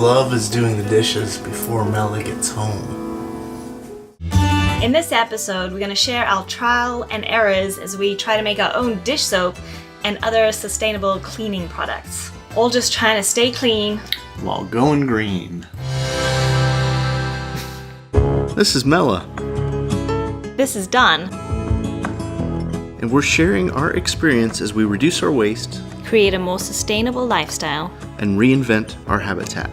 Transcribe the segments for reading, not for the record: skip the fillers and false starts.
love is doing the dishes before Melly gets home. In this episode, we're going to share our trial and errors as we try to make our own dish soap and other sustainable cleaning products. All just trying to stay clean While going green. This is Mella, This is Don. and we're sharing our experience as we reduce our waste Create a more sustainable lifestyle. and reinvent our habitat.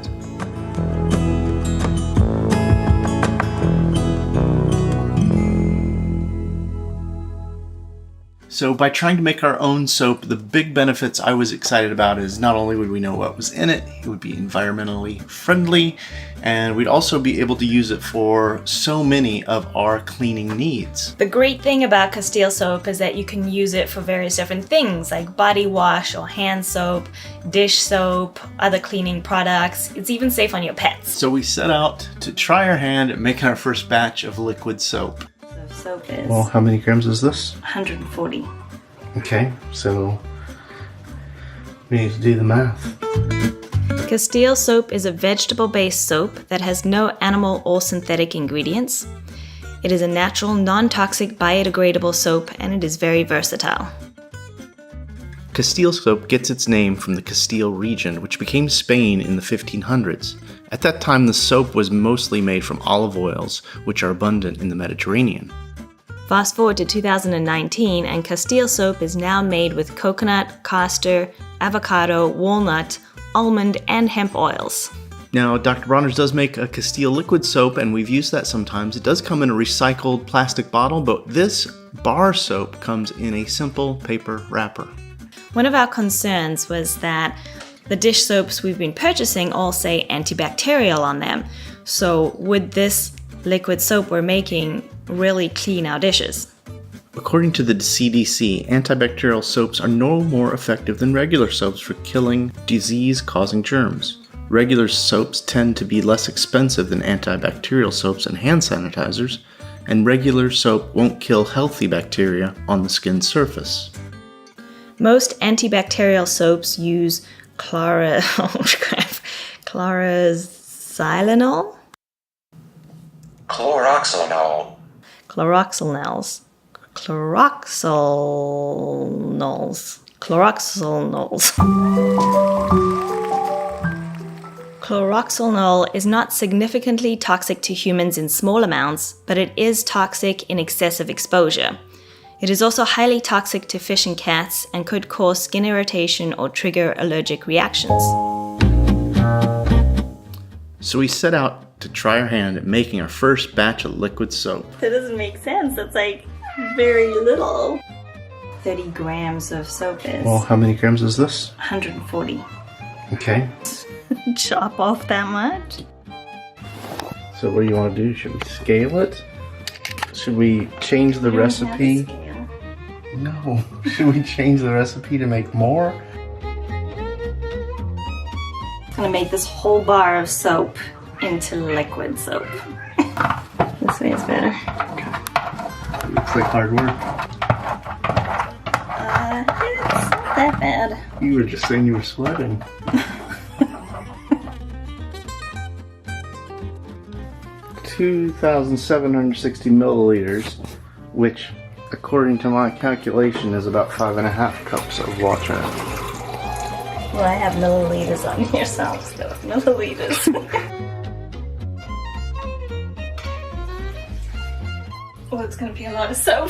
So by trying to make our own soap, the big benefits I was excited about is not only would we know what was in it, it would be environmentally friendly, and we'd also be able to use it for so many of our cleaning needs. The great thing about Castile soap is that you can use it for various different things like body wash or hand soap, dish soap, other cleaning products. It's even safe on your pets. So we set out to try our hand at making our first batch of liquid soap. The soap is Well, how many grams is this? 140. Okay, so we need to do the math. Castile soap is a vegetable-based soap that has no animal or synthetic ingredients. It is a natural, non-toxic, biodegradable soap, and it is very versatile. Castile soap gets its name from the Castile region, which became Spain in the 1500s. At that time, the soap was mostly made from olive oils, which are abundant in the Mediterranean. Fast forward to 2019, and Castile soap is now made with coconut, castor, avocado, walnut, almond, and hemp oils. Now, Dr. Bronner's does make a Castile liquid soap, and we've used that sometimes. It does come in a recycled plastic bottle, but this bar soap comes in a simple paper wrapper. One of our concerns was that the dish soaps we've been purchasing all say antibacterial on them. So would this liquid soap we're making really clean our dishes? According to the CDC, antibacterial soaps are no more effective than regular soaps for killing disease-causing germs. Regular soaps tend to be less expensive than antibacterial soaps and hand sanitizers, and regular soap won't kill healthy bacteria on the skin surface. Most antibacterial soaps use chloroxylenol? Chloroxylenol. Chloroxylenols. Chloroxylenol is not significantly toxic to humans in small amounts, but it is toxic in excessive exposure. It is also highly toxic to fish and cats and could cause skin irritation or trigger allergic reactions. So we set out to try our hand at making our first batch of liquid soap. That doesn't make sense. That's like very little. 30 grams of soap is Well, how many grams is this? 140. Okay. Chop off that much? So what do you want to do? Should we scale it? Should we change the recipe? No. Should we change the recipe to make more? I'm gonna make this whole bar of soap into liquid soap. This way is better. Looks like hard work. It's not that bad. You were just saying you were sweating. $2,760 milliliters, which, according to my calculation, is about 5.5 cups of water. Well, I have milliliters on here, so I'll just go with milliliters. Oh, it's gonna be a lot of soap.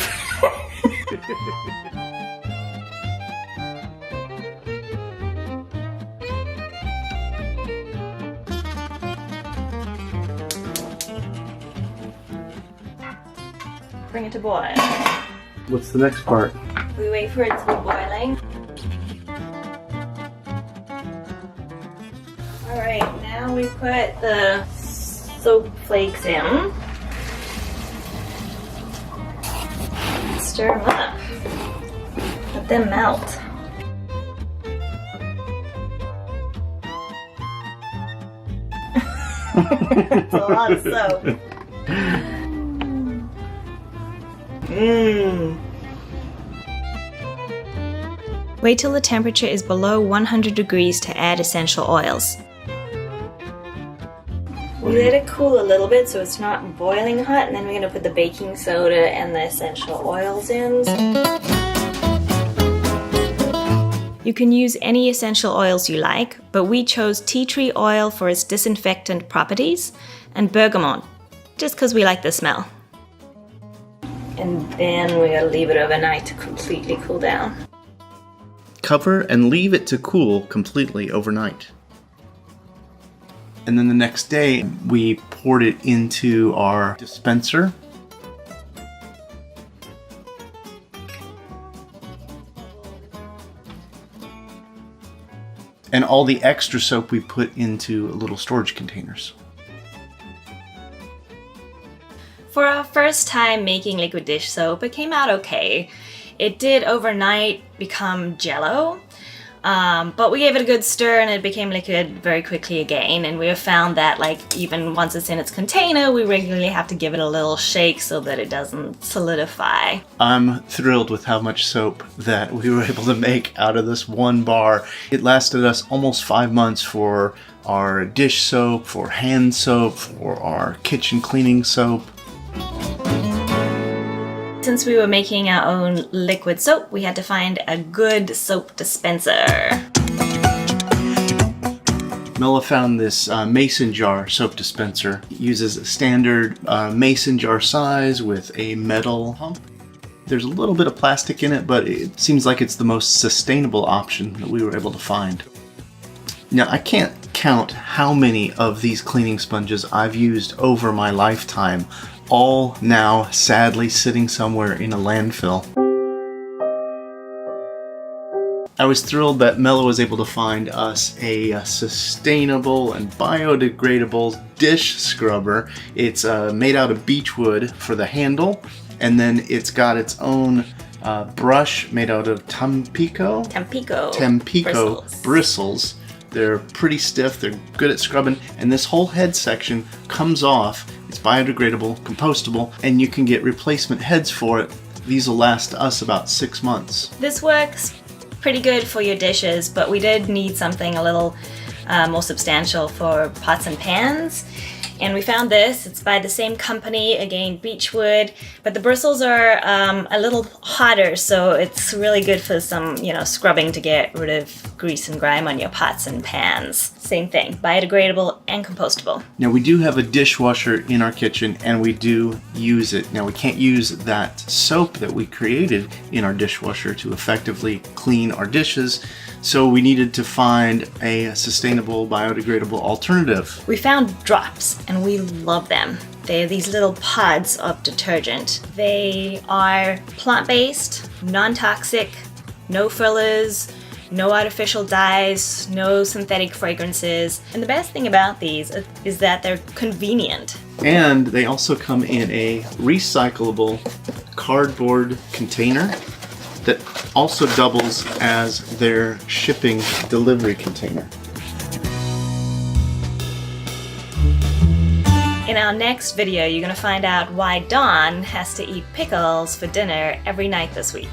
Bring it to boil. What's the next part? We wait for it to be boiling. Alright, now we put the soap flakes in. Stir them up. Let them melt. It's a lot of soap. Wait till the temperature is below 100 degrees to add essential oils. We let it cool a little bit so it's not boiling hot, and then we're going to put the baking soda and the essential oils in. You can use any essential oils you like, but we chose tea tree oil for its disinfectant properties and bergamot, just because we like the smell. And then we're going to leave it overnight to completely cool down. Cover and leave it to cool completely overnight. And then the next day, we poured it into our dispenser. And all the extra soap we put into little storage containers. For our first time making liquid dish soap, it came out okay. It did overnight become jello, but we gave it a good stir and it became liquid very quickly again. And we have found that even once it's in its container, we regularly have to give it a little shake so that it doesn't solidify. I'm thrilled with how much soap that we were able to make out of this one bar. It lasted us almost 5 months for our dish soap, for hand soap, for our kitchen cleaning soap. Since we were making our own liquid soap, we had to find a good soap dispenser. Mela found this mason jar soap dispenser. It uses a standard mason jar size with a metal pump. There's a little bit of plastic in it, but it seems like it's the most sustainable option that we were able to find. Now, I can't count how many of these cleaning sponges I've used over my lifetime, all now sadly sitting somewhere in a landfill. I was thrilled that Mela was able to find us a sustainable and biodegradable dish scrubber. It's made out of beechwood for the handle, and then it's got its own brush made out of Tampico bristles. They're pretty stiff, they're good at scrubbing, and this whole head section comes off. It's biodegradable, compostable, and you can get replacement heads for it. These will last us about 6 months. This works pretty good for your dishes, but we did need something a little more substantial for pots and pans. And we found this. It's by the same company, again, beechwood, but the bristles are a little hotter, so it's really good for some, scrubbing to get rid of grease and grime on your pots and pans. Same thing, biodegradable and compostable. Now, we do have a dishwasher in our kitchen, and we do use it. Now, we can't use that soap that we created in our dishwasher to effectively clean our dishes, so we needed to find a sustainable, biodegradable alternative. We found drops, and we love them. They're these little pods of detergent. They are plant-based, non-toxic, no fillers, no artificial dyes, no synthetic fragrances. And the best thing about these is that they're convenient. And they also come in a recyclable cardboard container that also doubles as their shipping delivery container. In our next video, you're going to find out why Dawn has to eat pickles for dinner every night this week.